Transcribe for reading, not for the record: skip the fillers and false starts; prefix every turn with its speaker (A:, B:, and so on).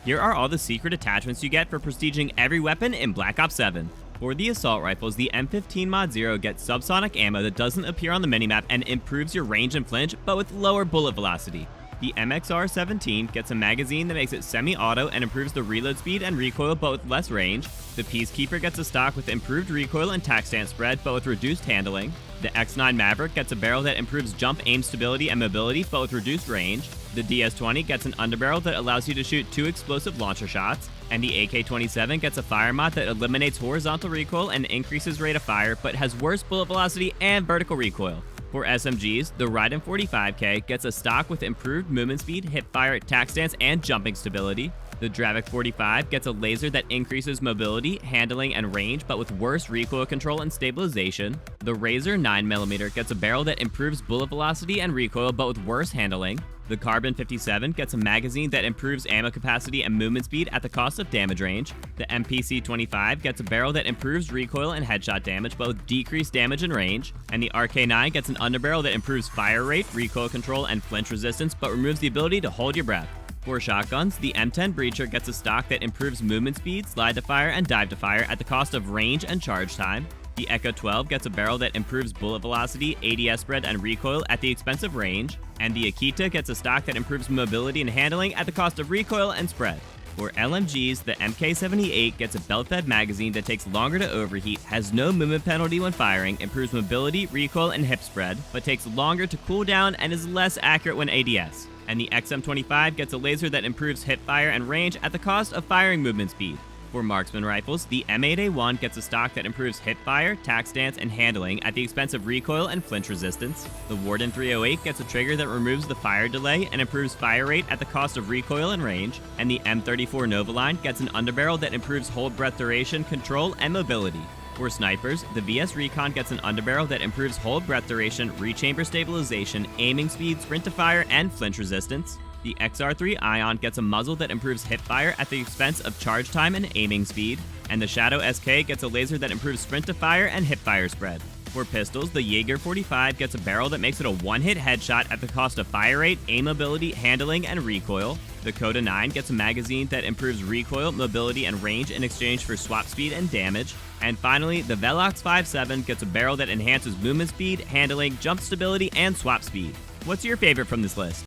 A: Here are all the secret attachments you get for prestiging every weapon in Black Ops 7. For the assault rifles, the M15 Mod 0 gets subsonic ammo that doesn't appear on the minimap and improves your range and flinch, but with lower bullet velocity. The MXR-17 gets a magazine that makes it semi-auto and improves the reload speed and recoil, but with less range. The Peacekeeper gets a stock with improved recoil and tac stance spread, but with reduced handling. The X9 Maverick gets a barrel that improves jump aim stability and mobility, but with reduced range. The DS-20 gets an underbarrel that allows you to shoot 2 explosive launcher shots. And the AK-27 gets a fire mod that eliminates horizontal recoil and increases rate of fire, but has worse bullet velocity and vertical recoil. For SMGs, the Raiden 45K gets a stock with improved movement speed, hipfire, tac stance, and jumping stability. The Dravik 45 gets a laser that increases mobility, handling, and range, but with worse recoil control and stabilization. The Razor 9mm gets a barrel that improves bullet velocity and recoil, but with worse handling. The Carbon 57 gets a magazine that improves ammo capacity and movement speed at the cost of damage range. The MPC 25 gets a barrel that improves recoil and headshot damage, but with decreased damage and range. And the RK9 gets an underbarrel that improves fire rate, recoil control, and flinch resistance, but removes the ability to hold your breath. For shotguns, the M10 Breacher gets a stock that improves movement speed, slide to fire, and dive to fire at the cost of range and charge time. The Echo 12 gets a barrel that improves bullet velocity, ADS spread, and recoil at the expense of range. And the Akita gets a stock that improves mobility and handling at the cost of recoil and spread. For LMGs, the MK78 gets a belt-fed magazine that takes longer to overheat, has no movement penalty when firing, improves mobility, recoil, and hip spread, but takes longer to cool down and is less accurate when ADS. And the XM25 gets a laser that improves hip fire and range at the cost of firing movement speed. For marksman rifles, the M8A1 gets a stock that improves hip fire, tac stance, and handling at the expense of recoil and flinch resistance. The Warden 308 gets a trigger that removes the fire delay and improves fire rate at the cost of recoil and range. And the M34 Novaline gets an underbarrel that improves hold breath duration, control, and mobility. For snipers, the VS Recon gets an underbarrel that improves hold breath duration, rechamber stabilization, aiming speed, sprint to fire, and flinch resistance. The XR3 Ion gets a muzzle that improves hip fire at the expense of charge time and aiming speed. And the Shadow SK gets a laser that improves sprint to fire and hip fire spread. For pistols, the Jaeger 45 gets a barrel that makes it a one-hit headshot at the cost of fire rate, aim ability, handling, and recoil. The Coda 9 gets a magazine that improves recoil, mobility, and range in exchange for swap speed and damage. And finally, the Velox 57 gets a barrel that enhances movement speed, handling, jump stability, and swap speed. What's your favorite from this list?